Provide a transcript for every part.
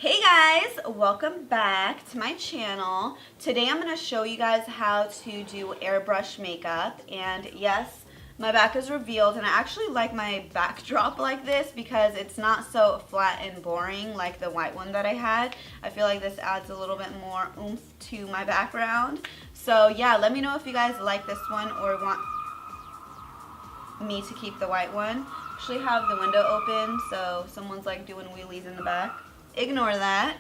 Hey guys, welcome back to my channel. Today I'm going to show you guys how to do airbrush makeup, and yes, my back is revealed, and I actually like my backdrop like this because it's not so flat and boring like the white one that I had. I feel like this adds a little bit more oomph to my background. So yeah, let me know if you guys like this one or want me to keep the white one. I actually have the window open, so someone's like doing wheelies in the back. Ignore that.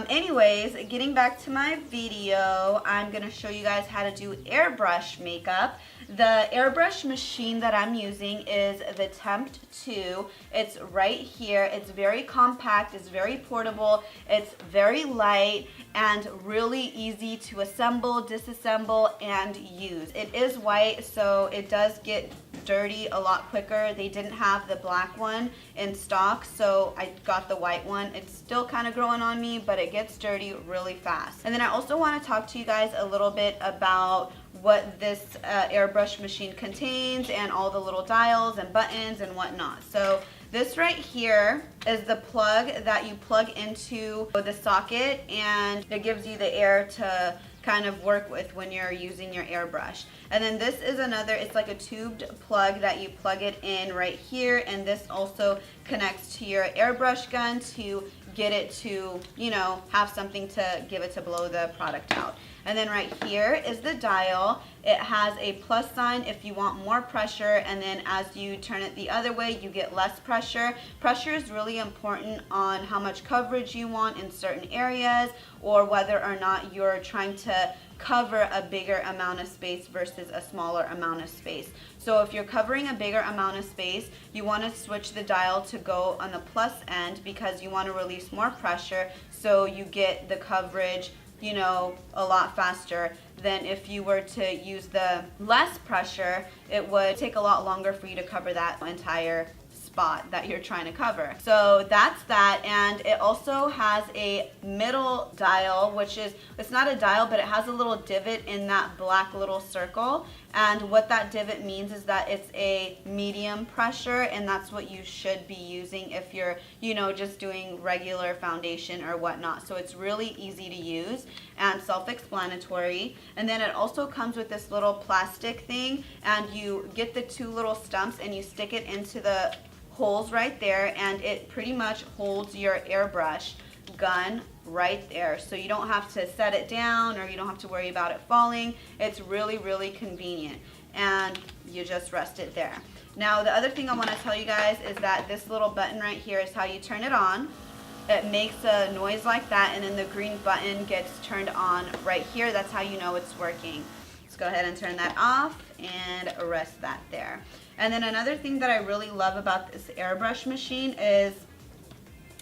Anyways, getting back to my video, I'm going to show you guys how to do airbrush makeup. The airbrush machine that I'm using is the Temptu. It's right here. It's very compact, it's very portable, it's very light, and really easy to assemble, disassemble, and use. It is white, so it does get dirty a lot quicker. They didn't have the black one in stock, so I got the white one. It's still kind of growing on me, but it gets dirty really fast. And then I also want to talk to you guys a little bit about what this airbrush machine contains and all the little dials and buttons and whatnot. So this right here is the plug that you plug into the socket, and it gives you the air to kind of work with when you're using your airbrush. And then this is another, it's like a tubed plug that you plug it in right here, and this also connects to your airbrush gun to get it to, you know, have something to give it to blow the product out. And then right here is the dial. It has a plus sign if you want more pressure, and then as you turn it the other way, you get less pressure. Pressure is really important on how much coverage you want in certain areas, or whether or not you're trying to cover a bigger amount of space versus a smaller amount of space. So if you're covering a bigger amount of space, you want to switch the dial to go on the plus end because you want to release more pressure so you get the coverage, you know, a lot faster than if you were to use the less pressure. It would take a lot longer for you to cover that entire spot that you're trying to cover. So that's that. And it also has a middle dial, which is, it's not a dial, but it has a little divot in that black little circle. And what that divot means is that it's a medium pressure, and that's what you should be using if you're, you know, just doing regular foundation or whatnot. So it's really easy to use and self-explanatory. And then it also comes with this little plastic thing, and you get the two little stumps and you stick it into the holes right there, and it pretty much holds your airbrush gun right there, so you don't have to set it down or you don't have to worry about it falling. It's really, really convenient, and you just rest it there. Now the other thing I want to tell you guys is that this little button right here is how you turn it on. It makes a noise like that, and then the green button gets turned on right here. That's how you know it's working. Let's go ahead and turn that off and rest that there. And then another thing that I really love about this airbrush machine is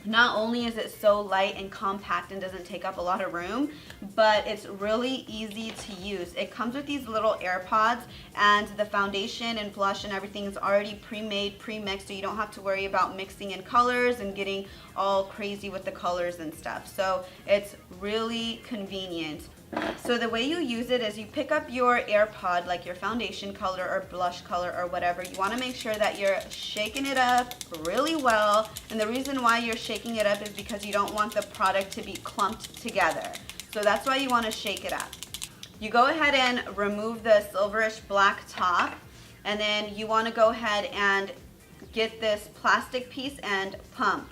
not only is it so light and compact and doesn't take up a lot of room, but it's really easy to use. It comes with these little AirPods, and the foundation and blush and everything is already pre-made, pre-mixed, so you don't have to worry about mixing in colors and getting all crazy with the colors and stuff. So it's really convenient. So the way you use it is you pick up your AirPod, like your foundation color or blush color or whatever. You want to make sure that you're shaking it up really well. And the reason why you're shaking it up is because you don't want the product to be clumped together. So that's why you want to shake it up. You go ahead and remove the silverish black top, and then you want to go ahead and get this plastic piece and pump.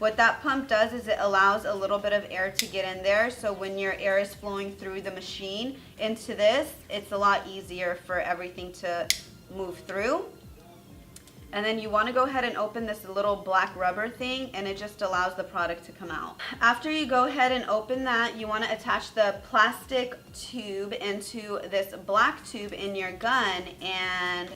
What that pump does is it allows a little bit of air to get in there, so when your air is flowing through the machine into this, it's a lot easier for everything to move through. And then you want to go ahead and open this little black rubber thing, and it just allows the product to come out. After you go ahead and open that, you want to attach the plastic tube into this black tube in your gun, and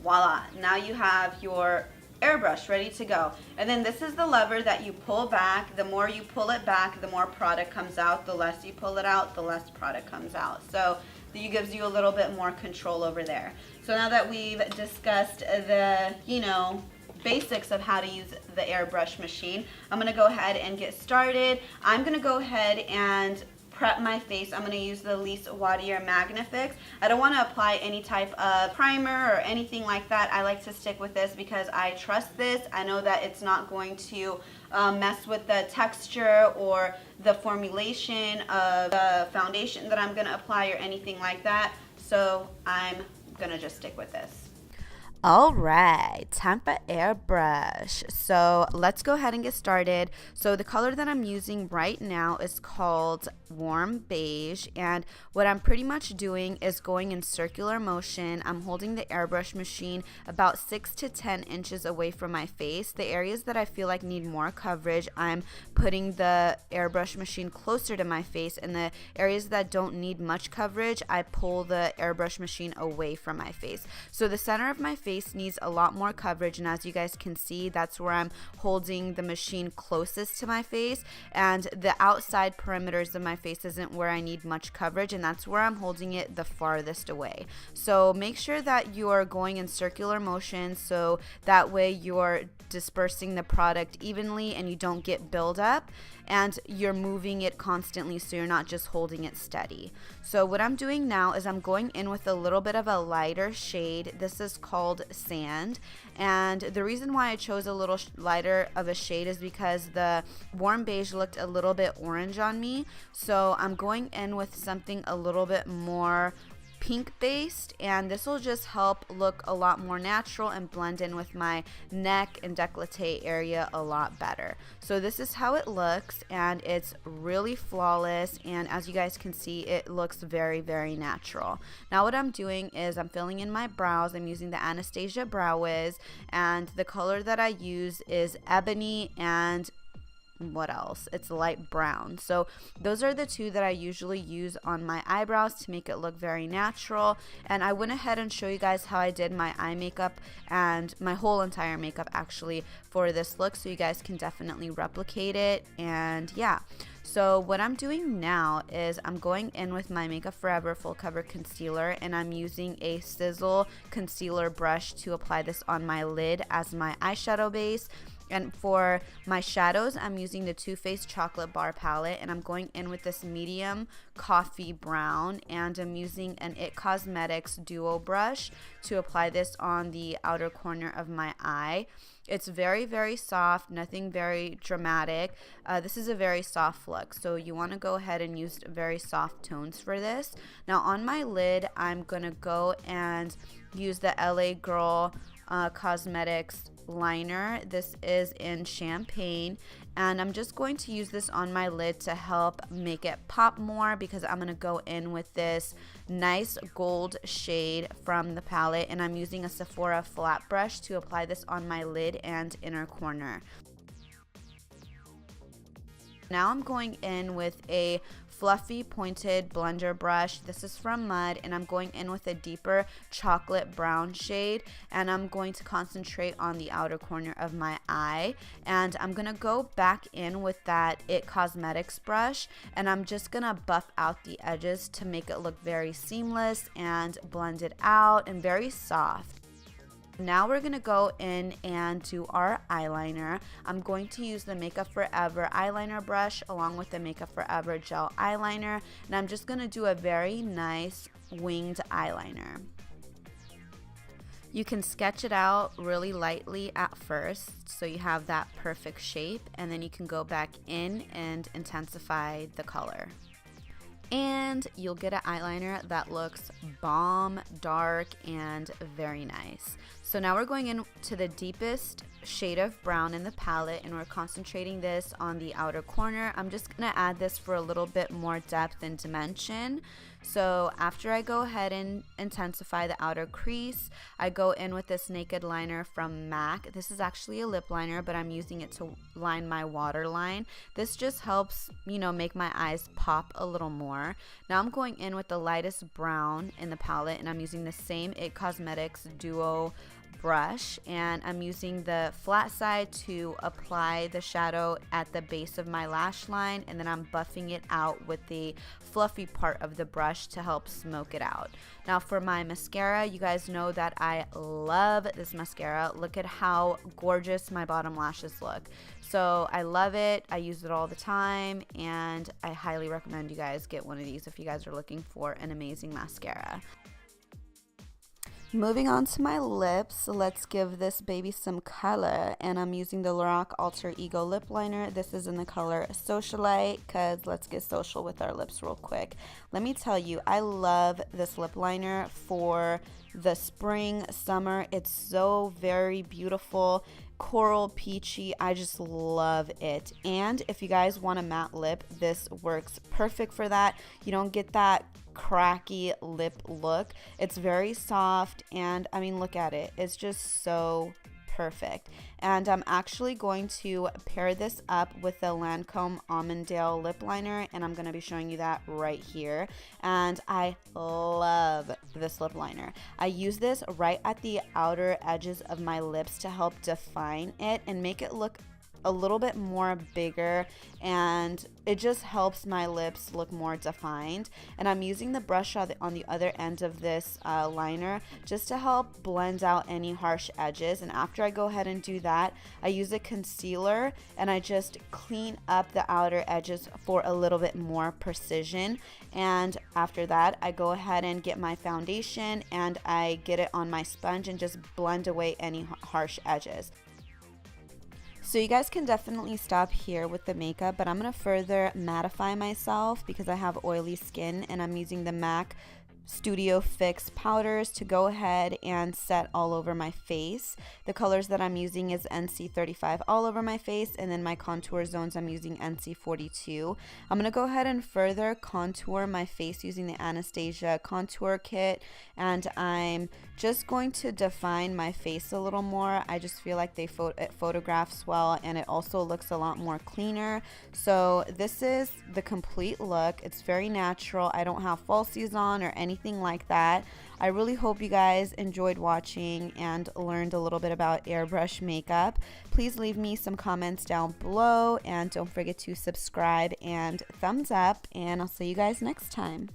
voila, now you have your airbrush ready to go. And then this is the lever that you pull back. The more you pull it back, the more product comes out. The less you pull it out, the less product comes out. So it gives you a little bit more control over there. So now that we've discussed the, you know, basics of how to use the airbrush machine, I'm going to go ahead and get started. I'm going to go ahead and prep my face, I'm going to use the Least Water Magnifix. I don't want to apply any type of primer or anything like that. I like to stick with this because I trust this. I know that it's not going to mess with the texture or the formulation of the foundation that I'm going to apply or anything like that. So I'm going to just stick with this. All right, Temptu Airbrush. So let's go ahead and get started. So the color that I'm using right now is called Warm Beige, and what I'm pretty much doing is going in circular motion. I'm holding the airbrush machine about 6 to 10 inches away from my face. The areas that I feel like need more coverage, I'm putting the airbrush machine closer to my face, and the areas that don't need much coverage, I pull the airbrush machine away from my face. So the center of my face needs a lot more coverage, and as you guys can see, that's where I'm holding the machine closest to my face, and the outside perimeters of my face isn't where I need much coverage, and that's where I'm holding it the farthest away. So make sure that you're going in circular motion so that way you're dispersing the product evenly and you don't get buildup, and you're moving it constantly so you're not just holding it steady. So what I'm doing now is I'm going in with a little bit of a lighter shade. This is called Sand, and the reason why I chose a little lighter of a shade is because the Warm Beige looked a little bit orange on me, so I'm going in with something a little bit more pink based, and this will just help look a lot more natural and blend in with my neck and décolleté area a lot better. So this is how it looks, and it's really flawless, and as you guys can see, it looks very, very natural. Now what I'm doing is I'm filling in my brows. I'm using the Anastasia Brow Wiz, and the color that I use is Ebony and what else? It's light brown. So those are the two that I usually use on my eyebrows to make it look very natural. And I went ahead and show you guys how I did my eye makeup and my whole entire makeup actually for this look, so you guys can definitely replicate it. And yeah, so what I'm doing now is I'm going in with my Makeup Forever Full Cover Concealer, and I'm using a Sizzle concealer brush to apply this on my lid as my eyeshadow base. And for my shadows, I'm using the Too Faced Chocolate Bar Palette, and I'm going in with this medium coffee brown, and I'm using an It Cosmetics Duo brush to apply this on the outer corner of my eye. It's very, very soft, nothing very dramatic. This is a very soft look, so you want to go ahead and use very soft tones for this. Now on my lid, I'm going to go and use the LA Girl Cosmetics liner. This is in Champagne, and I'm just going to use this on my lid to help make it pop more, because I'm going to go in with this nice gold shade from the palette, and I'm using a Sephora flat brush to apply this on my lid and inner corner. Now I'm going in with a fluffy pointed blender brush. This is from Mud, and I'm going in with a deeper chocolate brown shade, and I'm going to concentrate on the outer corner of my eye, and I'm gonna go back in with that It Cosmetics brush, and I'm just gonna buff out the edges to make it look very seamless and blend it out and very soft. Now we're going to go in and do our eyeliner. I'm going to use the Makeup Forever eyeliner brush along with the Makeup Forever gel eyeliner, and I'm just going to do a very nice winged eyeliner. You can sketch it out really lightly at first so you have that perfect shape, and then you can go back in and intensify the color. And you'll get an eyeliner that looks bomb, dark, and very nice. So now we're going into the deepest shade of brown in the palette, and we're concentrating this on the outer corner. I'm just gonna add this for a little bit more depth and dimension. So after I go ahead and intensify the outer crease, I go in with this Naked Liner from MAC. This is actually a lip liner, but I'm using it to line my waterline. This just helps, you know, make my eyes pop a little more. Now I'm going in with the lightest brown in the palette, and I'm using the same It Cosmetics Duo brush, and I'm using the flat side to apply the shadow at the base of my lash line, and then I'm buffing it out with the fluffy part of the brush to help smoke it out. Now for my mascara, you guys know that I love this mascara. Look at how gorgeous my bottom lashes look. So I love it. I use it all the time, and I highly recommend you guys get one of these if you guys are looking for an amazing mascara. Moving on to my lips, let's give this baby some color, and I'm using the Lorac Alter Ego lip liner. This is in the color Socialite, because let's get social with our lips real quick. Let me tell you, I love this lip liner for the spring, summer. It's so very beautiful, coral peachy. I just love it. And if you guys want a matte lip, this works perfect for that. You don't get that cracky lip look. It's very soft, and I mean, look at it. It's just so perfect. And I'm actually going to pair this up with the Lancome Almondale lip liner, and I'm going to be showing you that right here. And I love this lip liner. I use this right at the outer edges of my lips to help define it and make it look a little bit more bigger, and it just helps my lips look more defined. And I'm using the brush on the other end of this liner just to help blend out any harsh edges. And after I go ahead and do that, I use a concealer and I just clean up the outer edges for a little bit more precision. And after that, I go ahead and get my foundation and I get it on my sponge and just blend away any harsh edges. So you guys can definitely stop here with the makeup, but I'm going to further mattify myself because I have oily skin, and I'm using the MAC Studio Fix powders to go ahead and set all over my face. The colors that I'm using is NC35 all over my face, and then my contour zones I'm using NC42. I'm going to go ahead and further contour my face using the Anastasia contour kit, and I'm just going to define my face a little more. I just feel like it photographs well, and it also looks a lot more cleaner. So this is the complete look. It's very natural. I don't have falsies on or anything like that. I really hope you guys enjoyed watching and learned a little bit about airbrush makeup. Please leave me some comments down below, and don't forget to subscribe and thumbs up, and I'll see you guys next time.